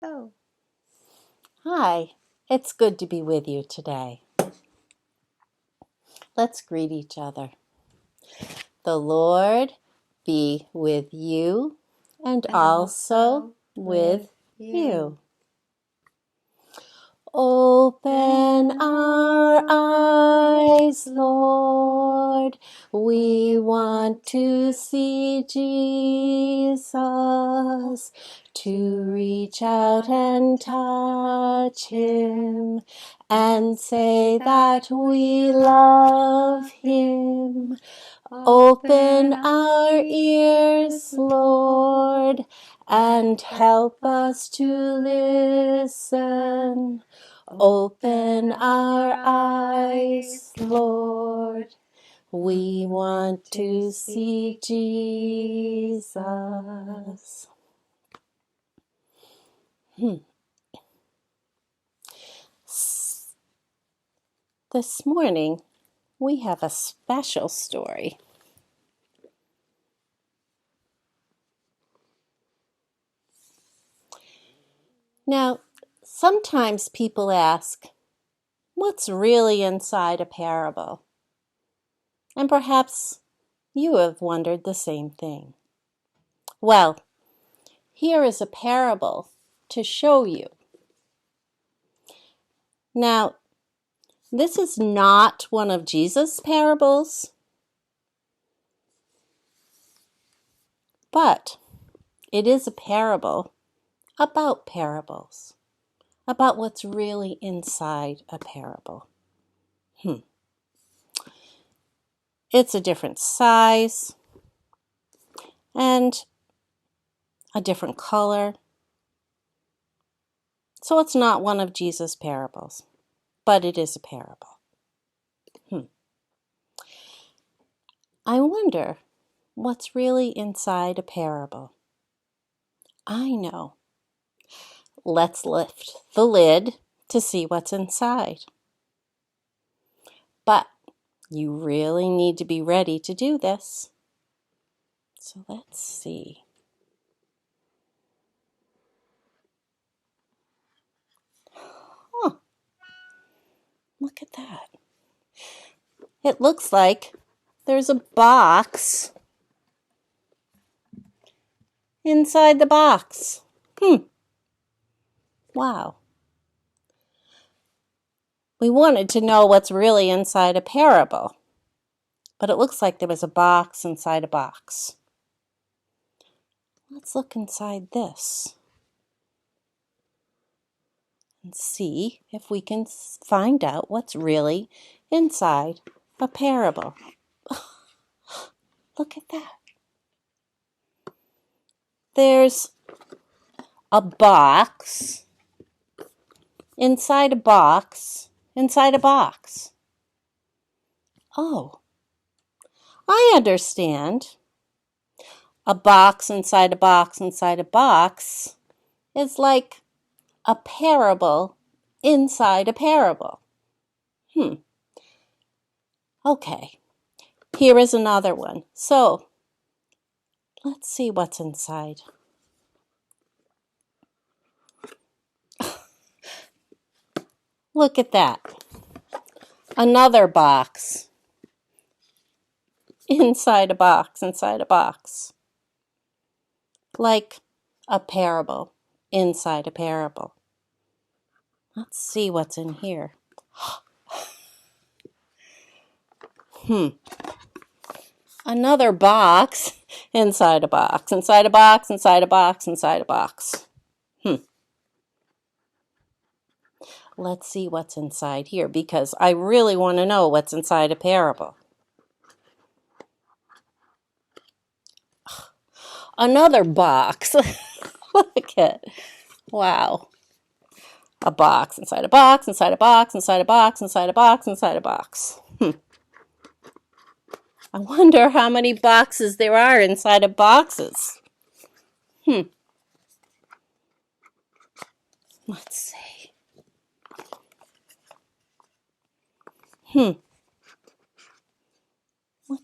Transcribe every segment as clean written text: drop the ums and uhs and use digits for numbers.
Oh, Hi, it's good to be with you today. Let's greet each other. The Lord be with you and also with you. Open our eyes, Lord. We want to see Jesus, to reach out and touch Him and say that we love Him. Open our ears, Lord, and help us to listen. Open our eyes, Lord. We want to see Jesus. This morning, we have a special story. Now, sometimes people ask, what's really inside a parable? And perhaps you have wondered the same thing. Well, here is a parable to show you. Now, this is not one of Jesus' parables, but it is a parable about parables, about what's really inside a parable. It's a different size and a different color. So it's not one of Jesus' parables, but it is a parable. I wonder what's really inside a parable. I know. Let's lift the lid to see what's inside. But you really need to be ready to do this. So let's see. Oh, look at that. It looks like there's a box inside the box. Wow. We wanted to know what's really inside a parable, but it looks like there was a box inside a box. Let's look inside this and see if we can find out what's really inside a parable. Look at that. There's a box inside a box inside a box. Oh, I understand. A box inside a box inside a box is like a parable inside a parable. Okay, here is another one. So, let's see what's inside. Look at that. Another box. Inside a box, inside a box. Like a parable inside a parable. Let's see what's in here. Another box inside a box, inside a box, inside a box, inside a box. Let's see what's inside here because I really want to know what's inside a parable. Another box. Look at, wow. A box inside a box, inside a box, inside a box, inside a box, inside a box. I wonder how many boxes there are inside of boxes. Let's see. Look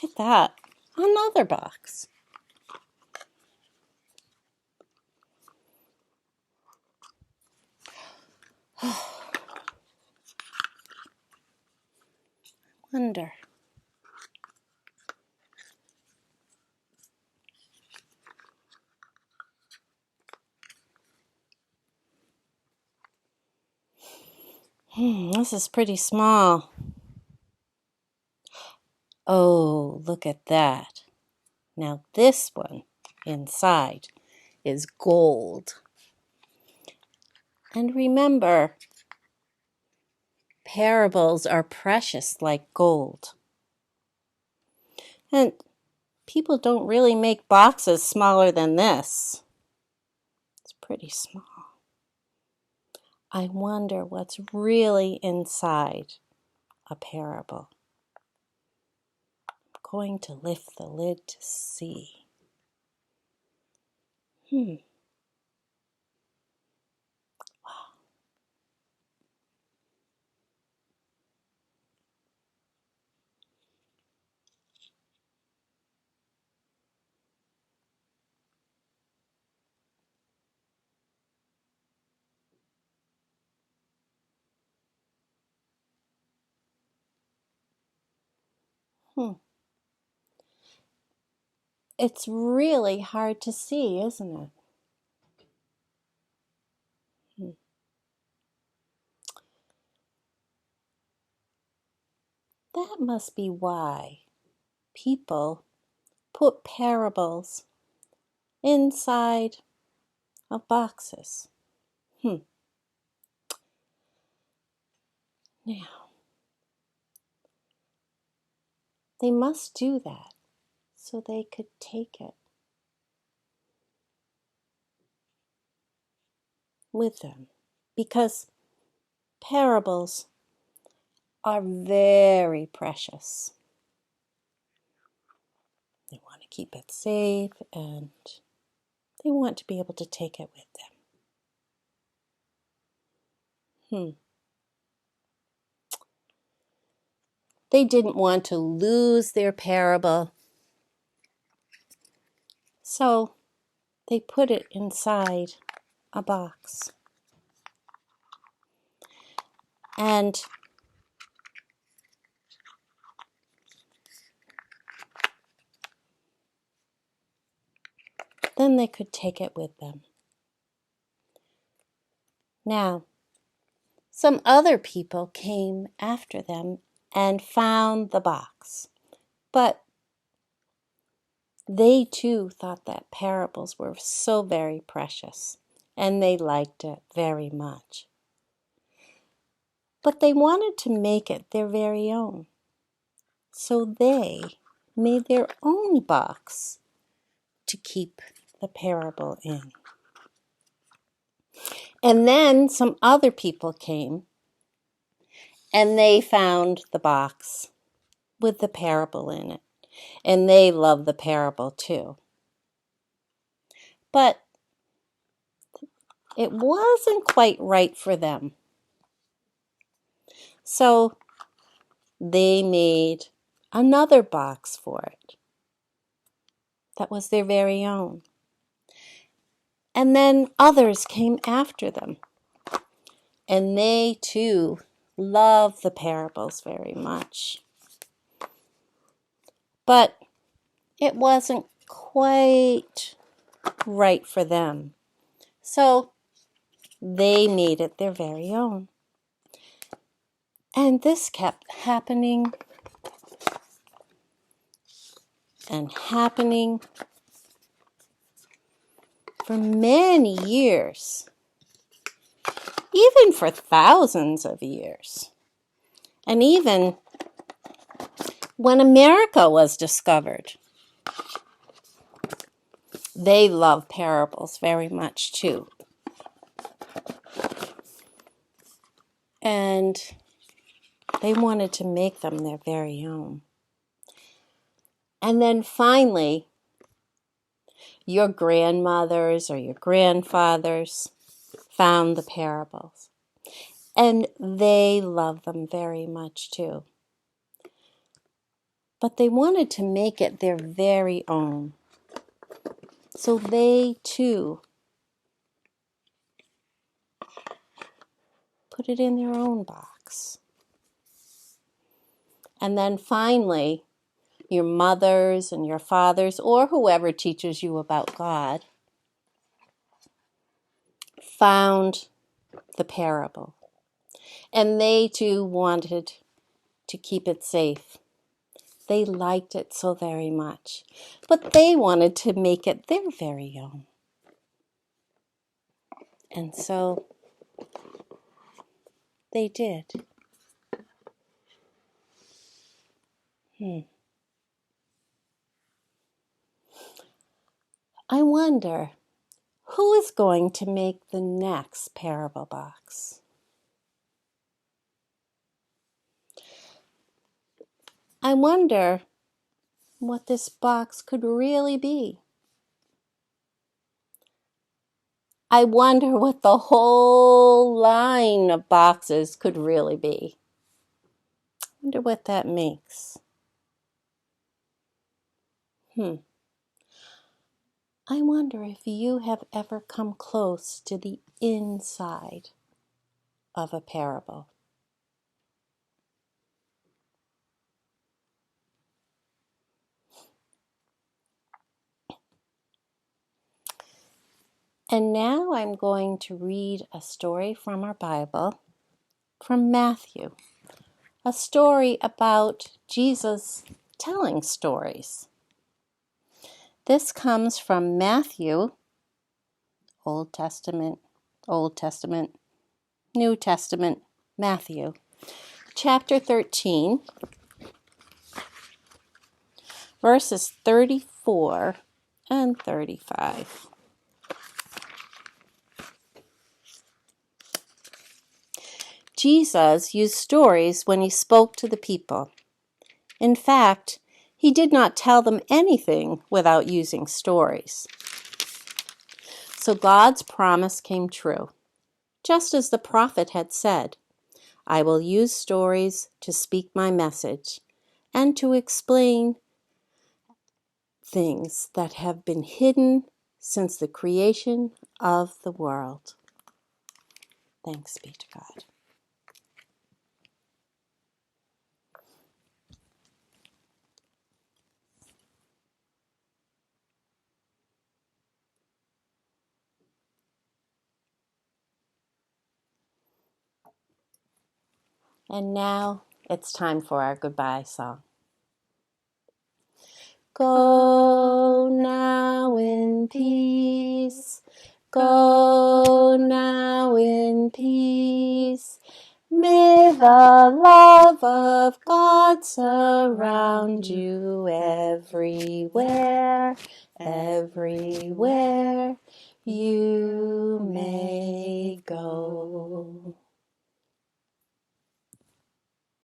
at that. Another box. wonder. This is pretty small. Oh, look at that. Now this one inside is gold. And remember, parables are precious like gold. And people don't really make boxes smaller than this. It's pretty small. I wonder what's really inside a parable. I'm going to lift the lid to see. It's really hard to see, isn't it? That must be why people put parables inside of boxes. Now, they must do that so they could take it with them, because parables are very precious. They want to keep it safe and they want to be able to take it with them. They didn't want to lose their parable, so they put it inside a box. And then they could take it with them. Now, some other people came after them and found the box, but they too thought that parables were so very precious, and they liked it very much. But they wanted to make it their very own, so they made their own box to keep the parable in. And then some other people came and they found the box with the parable in it. And they loved the parable too. But it wasn't quite right for them. So they made another box for it that was their very own. And then others came after them. And they too loved the parables very much. But it wasn't quite right for them. So they made it their very own. And this kept happening and happening for many years, even for thousands of years. And even when America was discovered, they loved parables very much too. And they wanted to make them their very own. And then finally, your grandmothers or your grandfathers found the parables. And they loved them very much too. But they wanted to make it their very own. So they too put it in their own box. And then finally, your mothers and your fathers, or whoever teaches you about God, found the parable. And they too wanted to keep it safe. They liked it so very much, but they wanted to make it their very own. And so they did. I wonder, who is going to make the next parable box? I wonder what this box could really be. I wonder what the whole line of boxes could really be. I wonder what that makes. I wonder if you have ever come close to the inside of a parable. And now I'm going to read a story from our Bible, from Matthew, a story about Jesus telling stories. This comes from Matthew, Old Testament, New Testament, Matthew, chapter 13, verses 34 and 35. Jesus used stories when he spoke to the people. In fact, he did not tell them anything without using stories. So God's promise came true, just as the prophet had said, "I will use stories to speak my message and to explain things that have been hidden since the creation of the world." Thanks be to God. And now it's time for our goodbye song. Go now in peace. Go now in peace. May the love of God surround you everywhere, everywhere you may